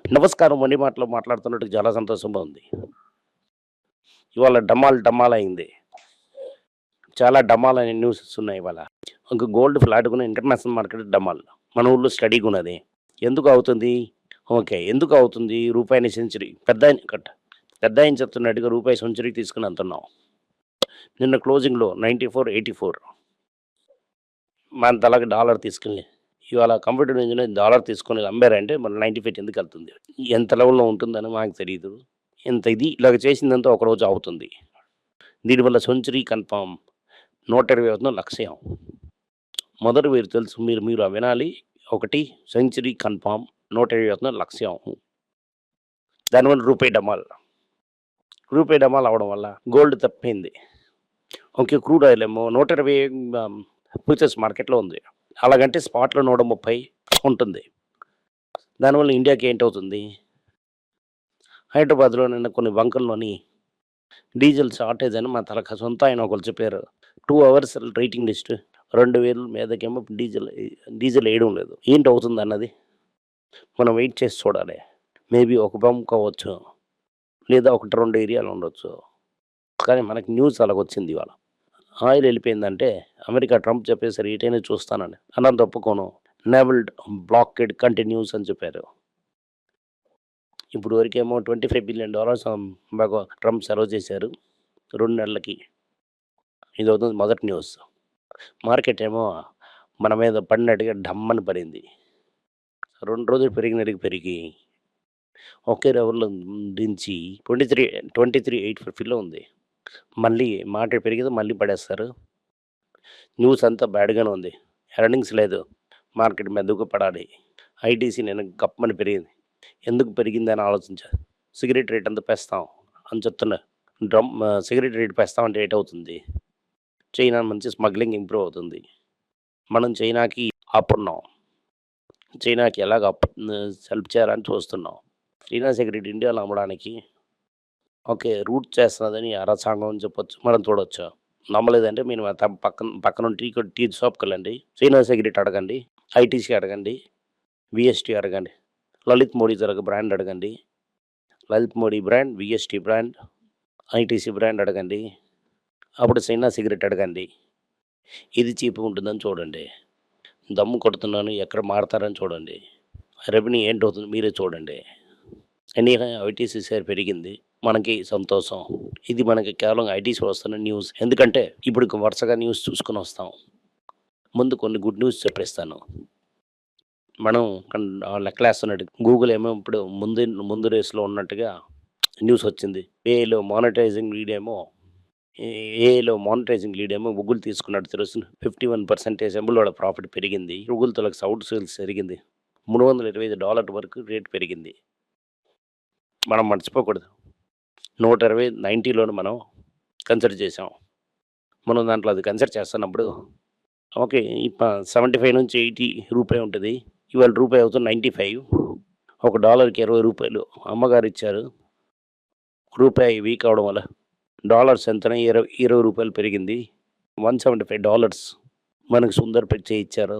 నమస్కారం మనీ మాటలో మాట్లాడుతున్నట్టు చాలా సంతోషంగా ఉంది. ఇవాళ డమాల్ డమాల్ అయింది. చాలా డమాల్ అనే న్యూసెస్ ఉన్నాయి ఇవాళ. ఒక గోల్డ్ ఫ్లాట్ కొన్న ఇంటర్నేషనల్ మార్కెట్ డమాల్. మన ఊళ్ళో స్టడీగా ఉన్నది. ఎందుకు అవుతుంది? ఓకే. ఎందుకు అవుతుంది? రూపాయిని సెంచరీ పెద్దాయన చెప్తున్నట్టుగా రూపాయి సెంచరీకి తీసుకొని అంటున్నాం. నిన్న క్లోజింగ్‌లో 94.84 మన తలకి డాలర్ తీసుకెళ్ళి ఇవాళ కంప్యూటర్ ఇంజినియర్ డాలర్ తీసుకొని అమ్మారంటే మన 95 ఎందుకు వెళ్తుంది? ఎంత లెవెల్‌లో ఉంటుందని మాకు తెలీదు. ఇంత ఇది ఇలాగ చేసిందంతా ఒకరోజు అవుతుంది. దీనివల్ల సెంచరీ కన్ఫర్మ్ 120 అవుతుంది లక్ష్యం. మొదటి మీరు తెలుసు మీరు మీరు వినాలి. ఒకటి సెంచరీ కన్ఫర్మ్ 120 అవుతుంది లక్ష్యం. దానివల్ల రూపాయి డమాల్. రూపాయి డమాల్ అవ్వడం వల్ల గోల్డ్ తప్పింది. ఓకే. క్రూడ్ ఆయిల్ ఏమో 120 ఫ్యూచర్స్ మార్కెట్‌లో ఉంది. అలాగంటే స్పాట్‌లో 130 ఉంటుంది. దానివల్ల ఇండియాకి ఏంటవుతుంది? హైదరాబాద్‌లో నిన్న కొన్ని బంకుల్లోని డీజిల్ షార్టేజ్ అని మా తలక సొంత ఆయన ఒకళ్ళు చెప్పారు. 2 అవర్స్ రేటింగ్ లిస్ట్ 2000 మీదకేమో డీజిల్ వేయడం లేదు. ఏంటవుతుందన్నది మనం వెయిట్ చేసి చూడాలి. మేబీ ఒక బంక్ అవ్వచ్చు. లేదా 1, 2 ఏరియాలు ఉండొచ్చు. కానీ మనకి న్యూస్ అలాగొచ్చింది ఇవాళ. ఆయిల్ వెళ్ళిపోయిందంటే అమెరికా ట్రంప్ చెప్పేసరి ఏటైనా చూస్తానని. అన్నంత ఒప్పుకోను. నేవల్ బ్లాకేడ్ కంటిన్యూస్ అని చెప్పారు. ఇప్పుడు వరకేమో $25 బిలియన్ బాగా ట్రంప్ సెలవు చేశారు 2 నెలలకి. ఇది అవుతుంది మొదటి న్యూస్. మార్కెట్ ఏమో మన మీద పడినట్టుగా డమ్మని పడింది. 2 రోజులు పెరిగి ఒకే లెవెల్‌లో దించి 23.850లో ఉంది. మళ్ళీ మార్కెట్ పెరిగింది మళ్ళీ పడేస్తారు. న్యూస్ అంతా బ్యాడ్‌గానే ఉంది. ఎర్నింగ్స్ లేదు. మార్కెట్ మెదుగు పడాలి. ఐటీసీ నిన్న గప్పమని పెరిగింది. ఎందుకు పెరిగిందని ఆలోచించా. సిగరెట్ రేట్ అంతా పెంచుతాం అని చెప్తున్నా. సిగరెట్ రేట్ పెంచుతామంటే ఏటవుతుంది? చైనా నుంచి స్మగ్లింగ్ ఇంప్రూవ్ అవుతుంది. మనం చైనాకి అప్పున్నాం. చైనాకి ఎలాగ హెల్ప్ చేయాలని చూస్తున్నాం. చైనా సిగరెట్ ఇండియాలో అమ్మడానికి ఓకే. రూట్ చేస్తున్నదని అరసాంగం అని చెప్పొచ్చు. మనం చూడొచ్చు. నమ్మలేదంటే మీరు పక్కన టీ షాప్‌కి వెళ్ళండి. చైనా సిగరెట్ అడగండి. ఐటీసీ అడగండి. వీఎస్టీ అడగండి. లలిత్ మోడీ బ్రాండ్ అడగండి. Lalit Modi brand, VST brand, ITC brand అడగండి. అప్పుడు చైనా సిగరెట్ అడగండి. ఇది చీప్‌గా ఉంటుందని చూడండి. దమ్ము కొడుతున్నాను ఎక్కడ మారతారని చూడండి. రెవెన్యూ ఏంటవుతుంది మీరే చూడండి. ఎనీహౌ ఐటీసీ షేర్ పెరిగింది. మనకి సంతోషం. ఇది మనకి కేవలం ఐటీసీ వస్తున్న న్యూస్. ఎందుకంటే ఇప్పుడు వరుసగా న్యూస్ చూసుకొని వస్తాం. ముందు కొన్ని గుడ్ న్యూస్ చెప్పేస్తాను. మనం లెక్కలేస్తున్నట్టు గూగుల్ ఏమో ఇప్పుడు ముందు రేస్‌లో ఉన్నట్టుగా న్యూస్ వచ్చింది. ఏఐలో మానిటైజింగ్ లీడ్ ఏమో గూగుల్ తీసుకున్నట్టు తెలుస్తుంది. 51% ఎంబులోడ ప్రాఫిట్ పెరిగింది. గూగుల్ తలకు సౌండ్ సేల్స్ పెరిగింది. $325 వరకు రేట్ పెరిగింది. మనం మర్చిపోకూడదు. 120 90లోనే మనం కన్సిడర్ చేసాం. మనం దాంట్లో అది కన్సిడర్ చేస్తున్నప్పుడు ఓకే. 75 నుంచి 80 రూపాయి ఉంటుంది. ఇవాళ రూపాయి అవుతుంది 95. ఒక డాలర్‌కి $20 అమ్మగారు ఇచ్చారు. రూపాయి వీక్ అవడం వల్ల డాలర్స్ ఎంతన $20 పెరిగింది. $175 మనకు సుందర్ పిచ్చే ఇచ్చారు.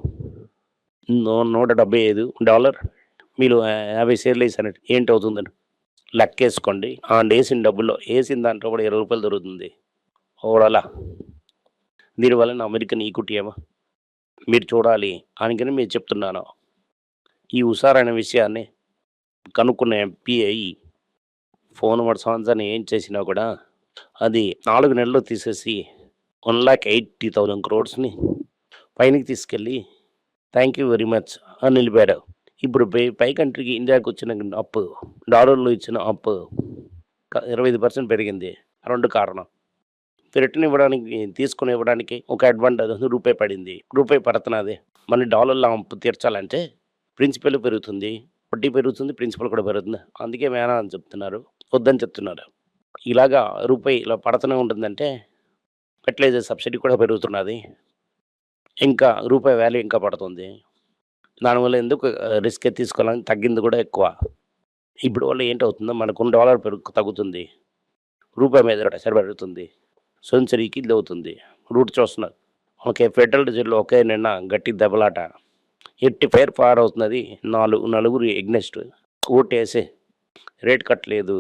$175 మీరు 50 షేర్లు వేసారంటే ఏంటవుతుందండి? లెక్కేసుకోండి. వేసిన డబ్బుల్లో వేసిన దాంట్లో కూడా $20 దొరుకుతుంది. ఓవరాలా దీనివల్ల అమెరికన్ ఈక్విటీ ఏమో మీరు చూడాలి. అందుకని మీరు చెప్తున్నాను. ఈ హుషార్ అనే విషయాన్ని కనుక్కున్న ఎఫ్‌బిఐ ఫోన్ సంవత్సరాన్ని ఏం చేసినా కూడా అది 4 నెలల్లో తీసేసి 1,80,000 crores పైనకి తీసుకెళ్ళి థ్యాంక్ యూ వెరీ మచ్ అని నిలిపారు. ఇప్పుడు పై కంట్రీకి ఇండియాకి వచ్చిన అప్పు డాలర్లో ఇచ్చిన అప్పు 25% పెరిగింది. 2 కారణం. రిటర్న్ ఇవ్వడానికి తీసుకొని ఇవ్వడానికి ఒక అడ్వాంటేజ్ రూపాయి పడింది. రూపాయి పడుతున్నది. మళ్ళీ డాలర్లో అప్పు తీర్చాలంటే ప్రిన్సిపల్ పెరుగుతుంది, వడ్డీ పెరుగుతుంది, ప్రిన్సిపల్ కూడా పెరుగుతుంది. అందుకే వేనా అని చెప్తున్నారు, వద్దని చెప్తున్నారు. ఇలాగా రూపాయి ఇలా పడుతూనే ఉంటుందంటే ఫెర్టిలైజర్ సబ్సిడీ కూడా పెరుగుతున్నది. ఇంకా రూపాయి వాల్యూ ఇంకా పడుతుంది. దానివల్ల ఎందుకు రిస్క్ తీసుకోవాలని తగ్గింది కూడా ఎక్కువ. ఇప్పుడు వల్ల ఏంటవుతుందో మనకు డాలర్ తగ్గుతుంది. రూపాయి మీద ప్రెషర్ పెరుగుతుంది. సెంచరీకి ఇది అవుతుంది. రూట్ చూస్తున్నారు. ఓకే. ఫెడరల్ రిజర్వ్‌లో ఒకే నిన్న గట్టి దెబ్బలాట. ఎట్టి ఫైర్ అవుతున్నది. నలుగురు ఎగ్నెస్ట్ ఓటేసి రేట్ కట్ లేదు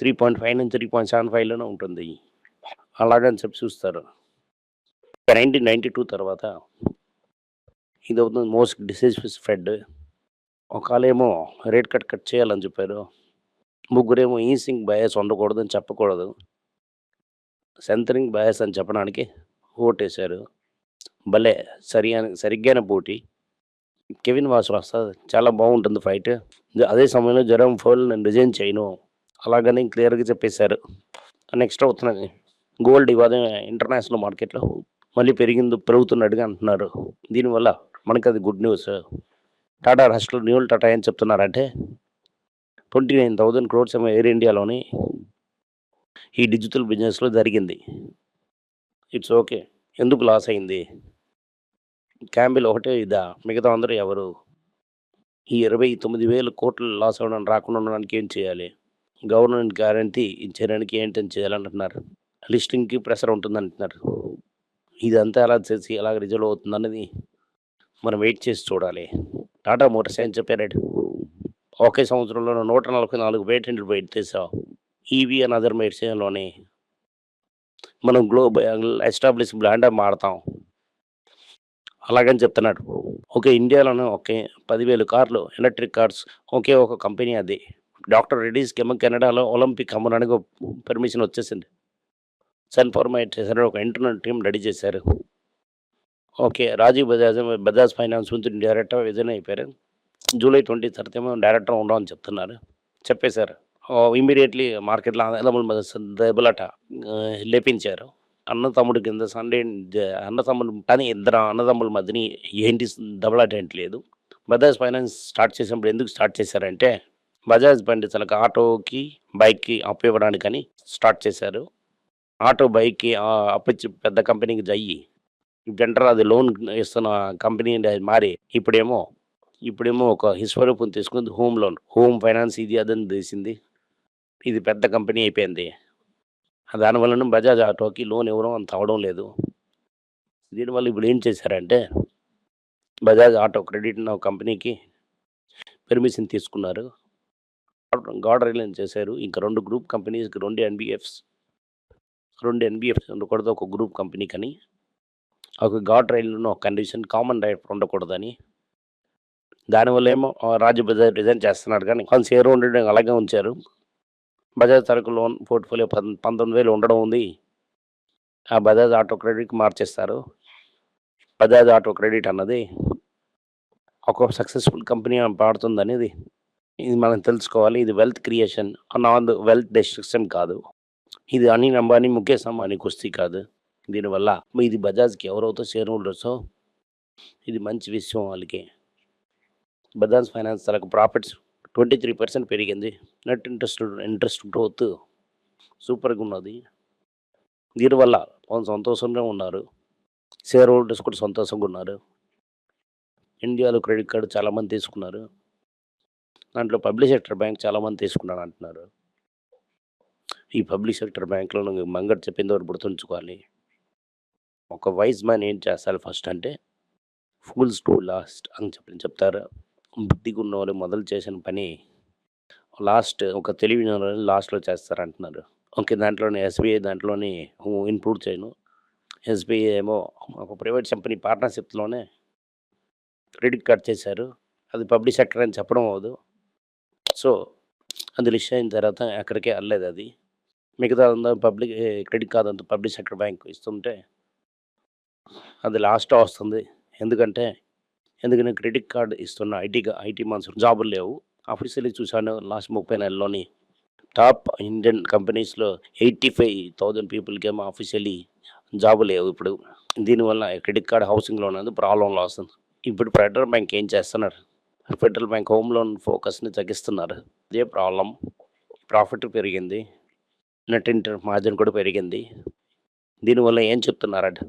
3.5 నుంచి 3.75లోనే ఉంటుంది అలాగని చెప్పి చూస్తారు. 1992 తర్వాత ఇది అవుతుంది మోస్ట్ డిసీజ్ స్ప్రెడ్. ఒకళ్ళేమో రేట్ కట్ చేయాలని చెప్పారు. ముగ్గురేమో ఈసింగ్ బయాస్ ఉండకూడదని చెప్పకూడదు. సెంటరింగ్ బయాస్ అని చెప్పడానికి ఓటేశారు. భలే సరిగ్గానే పోటీ. కెవిన్ వాసర్ వస్తుంది చాలా బాగుంటుంది ఫైట్. అదే సమయంలో జెరోమ్ ఫౌల్ నేను రిజైన్ చేయను అలాగని క్లియర్గా చెప్పేశారు. నెక్స్ట్ అవుతున్నది గోల్డ్ ఇవాళ ఇంటర్నేషనల్ మార్కెట్లో మళ్ళీ పెరుగుతున్నట్టుగా అంటున్నారు. దీనివల్ల మనకి అది గుడ్ న్యూస్. టాటా రాష్ట్రంలో న్యూల్ టాటా ఏం చెప్తున్నారంటే 29,000 crores ఏమో ఎయిర్ ఇండియాలోని ఈ డిజిటల్ బిజినెస్లో జరిగింది. It's okay. ఎందుకు లాస్ అయింది? క్యాంబిల్ ఒకటే ఇదా? మిగతా అందరూ ఎవరు? ఈ 29,000 కోట్లు లాస్ అవ్వడం రాకుండా ఉండడానికి ఏం చేయాలి? గవర్నమెంట్ గ్యారంటీ ఇచ్చేయడానికి ఏంటని చేయాలంటున్నారు. లిస్టింగ్కి ప్రెషర్ ఉంటుందంటున్నారు. ఇదంతా ఎలా చేసి ఎలాగ రిజల్వ్ అవుతుందన్నది మనం వెయిట్ చేసి చూడాలి. టాటా మోటార్స్ ఏం చెప్పారు? ఒకే సంవత్సరంలో 144 పేటెంట్లు బయట తీసాం. ఈవీ అండ్ అదర్ మెడిసిన్లోని మనం గ్లోబల్ ఎస్టాబ్లిష్ బ్రాండ్ మారుతాం అలాగని చెప్తున్నాడు. ఓకే ఇండియాలోనే ఒకే 10,000 కార్లు ఎలక్ట్రిక్ కార్స్ ఒకే ఒక కంపెనీ అది. డాక్టర్ రెడ్డీస్కి ఏమో కెనడాలో ఒలింపిక్ అమ్మడానికి పర్మిషన్ వచ్చేసింది. సన్ఫార్మా చేశారు, ఒక ఇంటర్నల్ టీం రెడీ చేశారు. ఓకే రాజీవ్ బజాజ్ ఫైనాన్స్ నుంచి డైరెక్టర్ విజయన్ అయిపోయారు. జూలై 20 తర్వాత ఏమో డైరెక్టర్ ఉండమని చెప్తున్నారు. చెప్పేశారు. ఇమీడియట్లీ మార్కెట్లో దెబ్బలాట లేపించారు. అన్న తమ్ముడు కింద సండే అన్న తమ్ముడు కానీ ఇద్దరు అన్నదమ్ముల మధ్యని ఏంటి దెబ్బలాట ఏంటి లేదు. బజాజ్ ఫైనాన్స్ స్టార్ట్ చేసినప్పుడు ఎందుకు స్టార్ట్ చేశారంటే బజాజ్ బండి తనకు ఆటోకి బైక్కి అప్పు ఇవ్వడానికని స్టార్ట్ చేశారు. ఆటో బైక్కి అప్పిచ్చి పెద్ద కంపెనీకి జయ్యి జనరల్ అది లోన్ ఇస్తున్న కంపెనీ మారి ఇప్పుడేమో ఒక హిస్వరూపం తీసుకుంది. హోమ్ ఫైనాన్స్ ఇది అదని తీసింది. ఇది పెద్ద కంపెనీ అయిపోయింది. దానివల్ల బజాజ్ ఆటోకి లోన్ ఇవ్వడం అంత అవడం లేదు. దీనివల్ల ఇప్పుడు ఏం చేశారంటే బజాజ్ ఆటో క్రెడిట్ నా కంపెనీకి పర్మిషన్ తీసుకున్నారు. గాడ్ రైల్ చేశారు. ఇంకా 2 గ్రూప్ కంపెనీస్కి 2 ఎన్బిఎఫ్స్ ఉండకూడదు ఒక గ్రూప్ కంపెనీ కానీ ఒక గాడ్ రైల్లో ఒక కండిషన్ కామన్ రైట్ ఉండకూడదని. దానివల్ల ఏమో రాజు బజాజ్ రిజైన్ చేస్తున్నాడు కానీ షేర్ హోల్డర్ అలాగే ఉంచారు. బజాజ్ తరకు లోన్ పోర్ట్ఫోలియో 19,000 ఉండడం ఉంది. ఆ బజాజ్ ఆటో క్రెడిట్కి మార్చేస్తారు. బజాజ్ ఆటో క్రెడిట్ అన్నది ఒక సక్సెస్ఫుల్ కంపెనీ పాడుతుంది అనేది ఇది మనం తెలుసుకోవాలి. ఇది wealth creation non wealth destruction కాదు. ఇది అనిల్ అంబానీ ముఖేష్ అంబానీ కుస్తీ కాదు. దీనివల్ల ఇది బజాజ్కి ఎవరైతే షేర్ హోల్డర్సో ఇది మంచి విషయం వాళ్ళకి. బజాజ్ ఫైనాన్స్ తనకు ప్రాఫిట్స్ 23% పెరిగింది. నెట్ ఇంట్రెస్ట్ గ్రోత్ సూపర్గా ఉన్నది. దీనివల్ల సంతోషంగా ఉన్నారు. షేర్ హోల్డర్స్ కూడా సంతోషంగా ఉన్నారు. ఇండియాలో క్రెడిట్ కార్డు చాలామంది తీసుకున్నారు. దాంట్లో పబ్లిక్ సెక్టర్ బ్యాంక్ చాలామంది తీసుకున్నారు అంటున్నారు. ఈ పబ్లిక్ సెక్టర్ బ్యాంక్లో మంగట్ చెప్పింది వరకు గుర్తుంచుకోవాలి. ఒక వైజ్ మ్యాన్ ఏం చేస్తారు ఫస్ట్ అంటే ఫూల్స్ టు లాస్ట్ అని చెప్తారు. బుద్ధిగా ఉన్న వాళ్ళు మొదలు చేసిన పని లాస్ట్ ఒక తెలివిన లాస్ట్లో చేస్తారంటున్నారు. ఓకే దాంట్లోనే ఎస్బీఐ దాంట్లోని ఇన్క్లూడ్ చేయను. ఎస్బీఐ ఏమో ఒక ప్రైవేట్ కంపెనీ పార్ట్నర్షిప్లోనే క్రెడిట్ కార్డ్ చేశారు. అది పబ్లిక్ సెక్టర్ అని చెప్పడం అవ్వదు. సో అది లిస్ట్ అయిన తర్వాత అక్కడికే వెళ్ళలేదు. అది మిగతా పబ్లిక్ క్రెడిట్ కార్డ్ అంతా పబ్లిక్ సెక్టర్ బ్యాంక్ ఇస్తుంటే అది లాస్ట్లో వస్తుంది. ఎందుకంటే క్రెడిట్ కార్డ్ ఇస్తున్న ఐటీ మనుషులు జాబులు లేవు. ఆఫీషియల్లీ చూశాను లాస్ట్ 30 నెలల్లోని టాప్ ఇండియన్ కంపెనీస్లో 85,000 పీపుల్కి ఏమో ఆఫీషియల్లీ జాబు లేవు ఇప్పుడు. దీనివల్ల క్రెడిట్ కార్డ్ హౌసింగ్ లోన్ అనేది ప్రాబ్లంలో వస్తుంది. ఇప్పుడు ఫెడరల్ బ్యాంక్ ఏం చేస్తున్నారు? ఫెడరల్ బ్యాంక్ హోమ్ లోన్ ఫోకస్ని తగ్గిస్తున్నారు. అదే ప్రాబ్లం. ప్రాఫిట్ పెరిగింది, నెట్ ఇంట్రెస్ట్ మార్జిన్ కూడా పెరిగింది. దీనివల్ల ఏం చెప్తున్నారంటే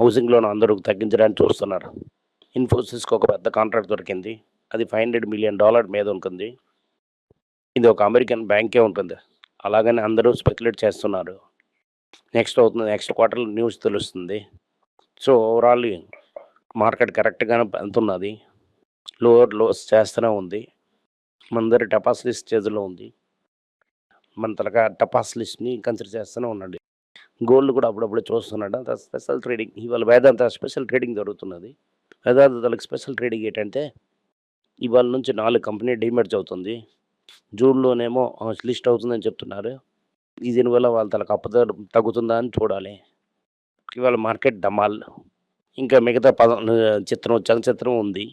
హౌసింగ్ లోన్ అందరూ తగ్గించడానికి చూస్తున్నారు. ఇన్ఫోసిస్కి ఒక పెద్ద కాంట్రాక్ట్ దొరికింది. అది $500 million మీద ఉంటుంది. ఇది ఒక అమెరికన్ బ్యాంకే ఉంటుంది. అలాగని అందరూ స్పెక్యులేట్ చేస్తున్నారు. నెక్స్ట్ క్వార్టర్ న్యూస్ తెలుస్తుంది. సో ఓవరాల్ మార్కెట్ కరెక్ట్గానే వెళ్తున్నది. లోస్ చేస్తూనే ఉంది. మనందరి టపాస్ లిస్ట్ చేతిలో ఉంది. మన తలకా టపాస్ లిస్ట్‌ని కన్సిడర్ చేస్తూనే ఉన్నాడు. గోల్డ్ కూడా అప్పుడప్పుడు చూస్తున్నాడు. అంత స్పెషల్ ట్రేడింగ్ ఇవాళ వేదాంత స్పెషల్ ట్రేడింగ్ జరుగుతున్నది. వేదాంత తలకి స్పెషల్ ట్రేడింగ్ ఏంటంటే ఇవాళ నుంచి 4 కంపెనీ డీమెర్జ్ అవుతుంది. జూన్‌లోనేమో లిస్ట్ అవుతుందని చెప్తున్నారు. దీనివల్ల వాళ్ళ తలకు తగ్గుతుందా అని చూడాలి. ఇవాళ మార్కెట్ డమాల్. ఇంకా మిగతా చలనచిత్రం ఉంది.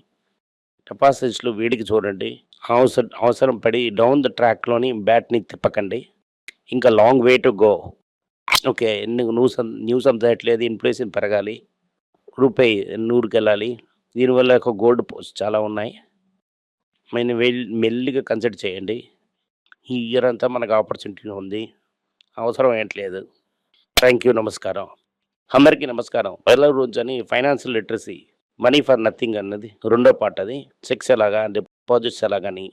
టపాస్ లిస్ట్‌లో వేడికి చూడండి. అవసరం పడి డౌన్ ద ట్రాక్‌లోని బ్యాట్‌ని తిప్పకండి. ఇంకా long way to go. Okay. News అంతా ఎట్లేదు, ఇన్ఫ్లేషన్ పెరగాలి. రూపాయి 100కెళ్ళాలి. దీనివల్ల గోల్డ్ పోస్ట్ చాలా ఉన్నాయి. మెల్లిగా కన్సిడర్ చేయండి. ఈ ఇయర్ అంతా మనకు ఆపర్చునిటీ ఉంది. అవసరం ఏంట్లేదు. Thank you. నమస్కారం. అందరికీ నమస్కారం. రోజని financial literacy, money for nothing అన్నది రెండో పార్ట్ అది. చెక్స్ ఎలాగా, డిపాజిట్స్ ఎలాగని,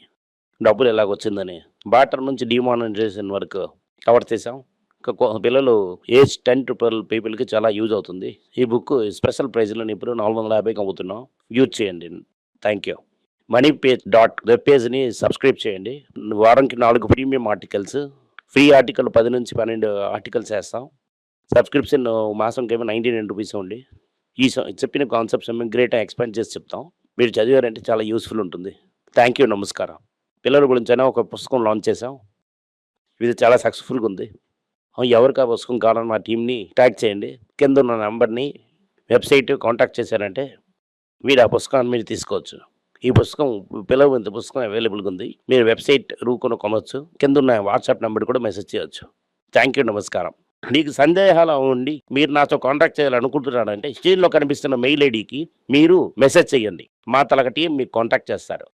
డబ్బులు ఎలాగొచ్చిందని, బార్టర్ నుంచి డిమానిటైజేషన్ వరకు కవర్ చేసాం. పిల్లలు ఏజ్ 10 to 12 పీపుల్కి చాలా యూజ్ అవుతుంది. ఈ బుక్ స్పెషల్ ప్రైజ్లో ఇప్పుడు 450కి అమ్ముతున్నాం. యూజ్ చేయండి. Thank you. వెబ్ పేజ్ని సబ్స్క్రైబ్ చేయండి. వారానికి 4 ప్రీమియం ఆర్టికల్స్, ఫ్రీ ఆర్టికల్ 10 నుంచి 12 ఆర్టికల్స్ వేస్తాం. సబ్స్క్రిప్షన్ మాసంకేమో 99 రూపీస్ ఉంది. చెప్పిన కాన్సెప్ట్స్ ఏమో గ్రేట్గా ఎక్స్పాండ్ చేసి చెప్తాం. మీరు చదివారంటే చాలా యూస్ఫుల్ ఉంటుంది. Thank you. నమస్కారం. పిల్లల గురించైనా ఒక పుస్తకం లాంచ్ చేసాం. ఇది చాలా సక్సెస్ఫుల్గా ఉంది. ఎవరికి ఆ పుస్తకం కావాలని మా టీంని ట్యాగ్ చేయండి. కింద ఉన్న నెంబర్ని వెబ్సైట్ కాంటాక్ట్ చేశారంటే మీరు ఆ పుస్తకాన్ని మీరు తీసుకోవచ్చు. ఈ పుస్తకం పిల్లల పుస్తకం అవైలబుల్గా ఉంది. మీరు వెబ్సైట్ కొనవచ్చు. కింద ఉన్న వాట్సాప్ నెంబర్ కూడా మెసేజ్ చేయవచ్చు. Thank you. నమస్కారం. మీకు సందేహాలు ఉండి మీరు నాతో కాంటాక్ట్ చేయాలనుకుంటున్నారంటే స్క్రీన్లో కనిపిస్తున్న మెయిల్ ఐడికి మీరు మెసేజ్ చేయండి. మా తలక టీం మీకు కాంటాక్ట్ చేస్తారు.